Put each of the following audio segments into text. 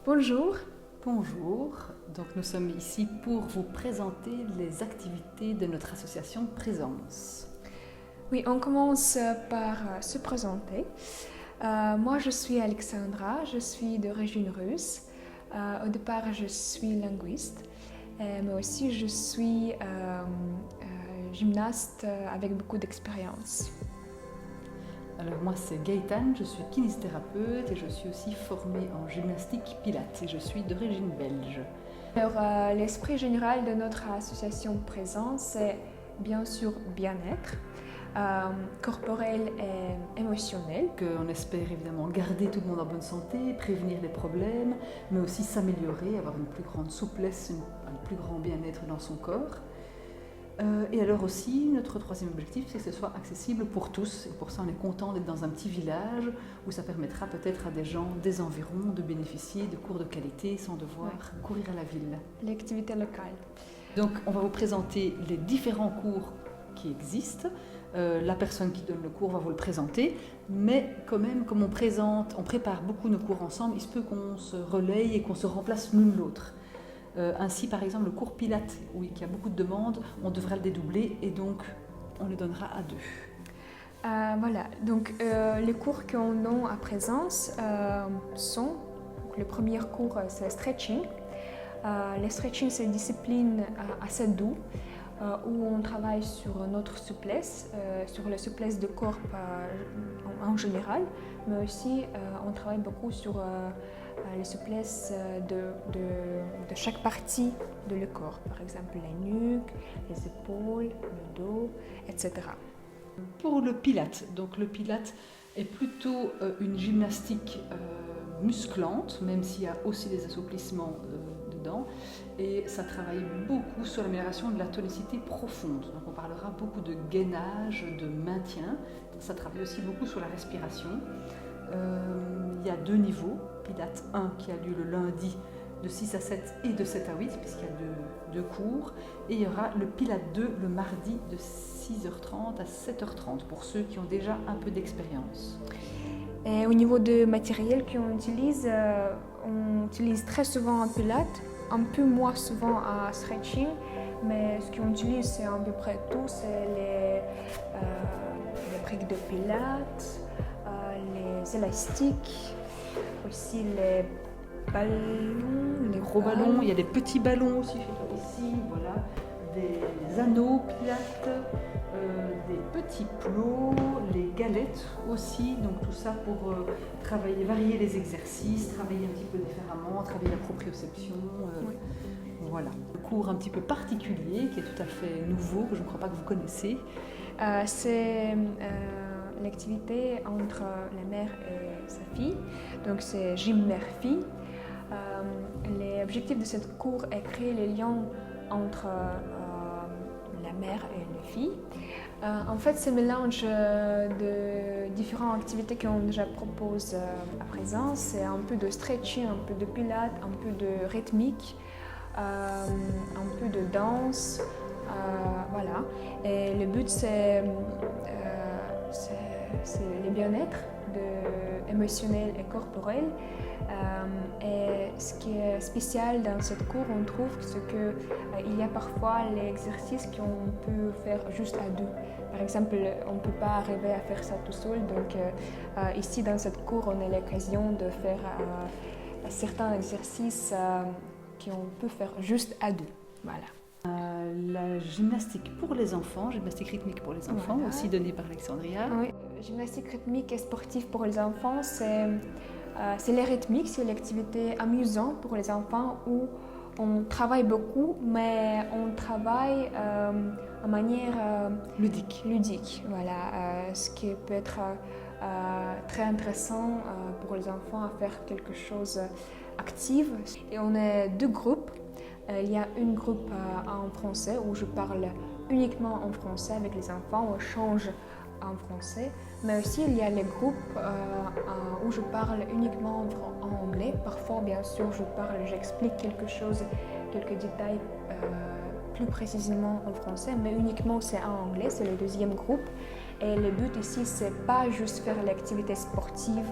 Bonjour. Bonjour, donc nous sommes ici pour vous présenter les activités de notre association Présence. Oui, on commence par se présenter. Moi, je suis Alexandra, je suis d'origine russe. Au départ, je suis linguiste, mais aussi je suis gymnaste avec beaucoup d'expérience. Alors moi c'est Gaëtane, je suis kinésithérapeute et je suis aussi formée en gymnastique pilates et je suis d'origine belge. Alors, l'esprit général de notre association Présence, c'est bien sûr bien-être, corporel et émotionnel. On espère évidemment garder tout le monde en bonne santé, prévenir les problèmes, mais aussi s'améliorer, avoir une plus grande souplesse, un plus grand bien-être dans son corps. Et alors aussi, notre troisième objectif, c'est que ce soit accessible pour tous. Et pour ça, on est content d'être dans un petit village où ça permettra peut-être à des gens des environs de bénéficier de cours de qualité sans devoir courir à la ville. L'activité locale. Donc, on va vous présenter les différents cours qui existent. La personne qui donne le cours va vous le présenter, mais quand même, comme on prépare beaucoup nos cours ensemble, il se peut qu'on se relaye et qu'on se remplace l'une l'autre. Ainsi, par exemple, le cours Pilates, où il y a beaucoup de demandes, on devra le dédoubler et donc on le donnera à deux. Voilà, donc les cours qu'on donne à Présence sont, le premier cours c'est stretching. Le stretching c'est une discipline assez douce où on travaille sur notre souplesse, sur la souplesse du corps en général, mais aussi on travaille beaucoup sur la souplesse de chaque partie de le corps, par exemple la nuque, les épaules, le dos, etc. Pour le Pilate, donc le Pilate est plutôt une gymnastique musclante, même s'il y a aussi des assouplissements dedans, et ça travaille beaucoup sur l'amélioration de la tonicité profonde. Donc on parlera beaucoup de gainage, de maintien. Ça travaille aussi beaucoup sur la respiration. Il y a deux niveaux, Pilates 1 qui a lieu le lundi de 6 à 7 et de 7 à 8 puisqu'il y a deux cours, et il y aura le Pilates 2 le mardi de 6h30 à 7h30 pour ceux qui ont déjà un peu d'expérience. Et au niveau de matériel qu'on utilise très souvent un Pilates, un peu moins souvent un stretching, mais ce qu'on utilise c'est à peu près tout, c'est les briques de Pilates, les élastiques, aussi les ballons, les gros ballons, il y a des petits ballons aussi ici, voilà, des anneaux Pilates, des petits plots, les galettes aussi, donc tout ça pour varier les exercices, travailler un petit peu différemment, travailler la proprioception. Oui. Voilà, un cours un petit peu particulier qui est tout à fait nouveau, que je ne crois pas que vous connaissez. C'est l'activité entre la mère et sa fille, donc c'est gym mère-fille. L'objectif de ce cours est créer les liens entre la mère et la fille. En fait, ce mélange de différentes activités qu'on déjà propose à présent, c'est un peu de stretching, un peu de pilates, un peu de rythmique, un peu de danse, voilà. Et le but c'est le bien-être émotionnel et corporel. Et ce qui est spécial dans ce cours, on trouve, c'est qu'il y a parfois les exercices qu'on peut faire juste à deux. Par exemple, on ne peut pas arriver à faire ça tout seul, donc ici dans ce cours, on a l'occasion de faire certains exercices qu'on peut faire juste à deux. Voilà. La gymnastique pour les enfants, gymnastique rythmique pour les enfants, voilà. Aussi donnée par Alexandria. Oui, gymnastique rythmique et sportive pour les enfants, c'est les rythmiques, c'est l'activité amusante pour les enfants où on travaille beaucoup, mais on travaille de manière ludique. Voilà, ce qui peut être très intéressant pour les enfants à faire quelque chose actif. Et on est deux groupes. Il y a un groupe en français où je parle uniquement en français avec les enfants, on change en français, mais aussi il y a les groupes où je parle uniquement en anglais. Parfois, bien sûr, j'explique quelque chose, quelques détails plus précisément en français, mais uniquement c'est en anglais, c'est le deuxième groupe. Et le but ici, c'est pas juste faire l'activité sportive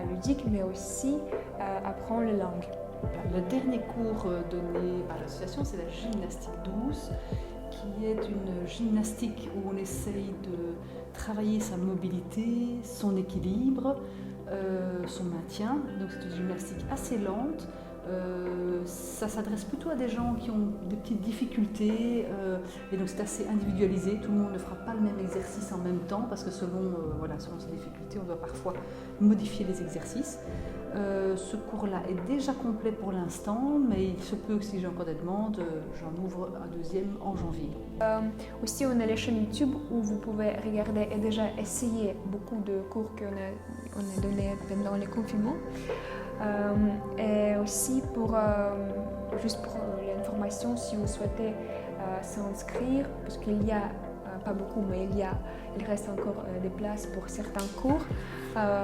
ludique, mais aussi apprendre la langue. Le dernier cours donné par l'association, c'est la gymnastique douce, qui est une gymnastique où on essaye de travailler sa mobilité, son équilibre, son maintien. Donc c'est une gymnastique assez lente. Ça s'adresse plutôt à des gens qui ont des petites difficultés et donc c'est assez individualisé. Tout le monde ne fera pas le même exercice en même temps parce que selon ses difficultés, on doit parfois modifier les exercices. Ce cours-là est déjà complet pour l'instant, mais il se peut que si j'ai encore des demandes, j'en ouvre un deuxième en janvier. Aussi, on a les chaînes YouTube où vous pouvez regarder et déjà essayer beaucoup de cours qu'on a donnés pendant les confinements. Et aussi juste pour l'information, si vous souhaitez s'inscrire, parce qu'il y a pas beaucoup, mais il reste encore des places pour certains cours,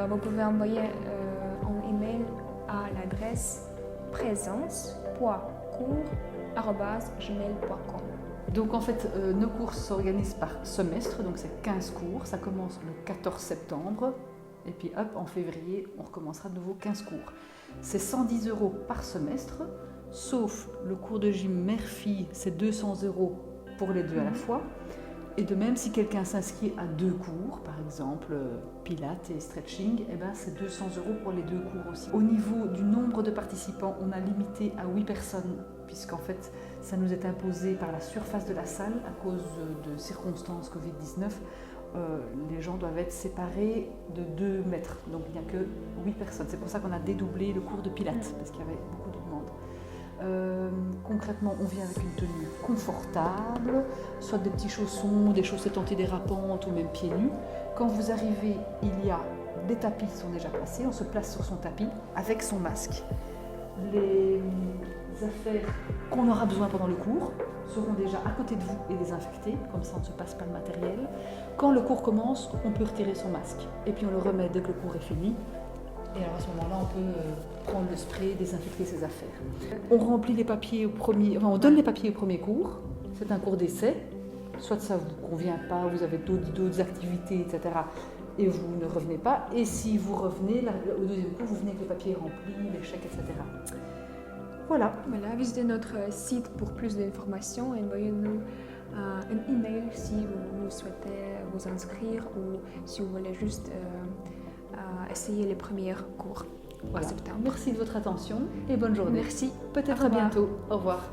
vous pouvez envoyer un email à l'adresse présence.cours@gmail.com. Donc en fait, nos cours s'organisent par semestre, donc c'est 15 cours, ça commence le 14 septembre. Et puis hop, en février, on recommencera de nouveau 15 cours. C'est 110 € par semestre, sauf le cours de gym mère-fille, c'est 200 € pour les deux à la fois. Et de même, si quelqu'un s'inscrit à 2 cours, par exemple pilates et stretching, eh ben, c'est 200 € pour les 2 cours aussi. Au niveau du nombre de participants, on a limité à 8 personnes, puisqu'en fait, ça nous est imposé par la surface de la salle à cause de circonstances Covid-19. Les gens doivent être séparés de 2 mètres, donc il n'y a que 8 personnes. C'est pour ça qu'on a dédoublé le cours de pilates, parce qu'il y avait beaucoup de demandes. Concrètement, on vient avec une tenue confortable, soit des petits chaussons, des chaussettes antidérapantes ou même pieds nus. Quand vous arrivez, il y a des tapis qui sont déjà placés, on se place sur son tapis avec son masque. Les affaires qu'on aura besoin pendant le cours seront déjà à côté de vous et désinfectées, comme ça on ne se passe pas le matériel. Quand le cours commence, on peut retirer son masque et puis on le remet dès que le cours est fini. Et alors à ce moment-là, on peut prendre le spray, désinfecter ses affaires. On remplit les papiers on donne les papiers au premier cours. C'est un cours d'essai. Soit ça ne vous convient pas, vous avez d'autres activités, etc. Et vous ne revenez pas. Et si vous revenez, au deuxième cours, vous venez avec les papiers remplis, les chèques, etc. Voilà. Visitez notre site pour plus d'informations et envoyez-nous un email si vous souhaitez vous inscrire ou si vous voulez juste essayer les premiers cours en septembre. Merci de votre attention et bonne journée. Merci. Peut-être à bientôt. Au revoir.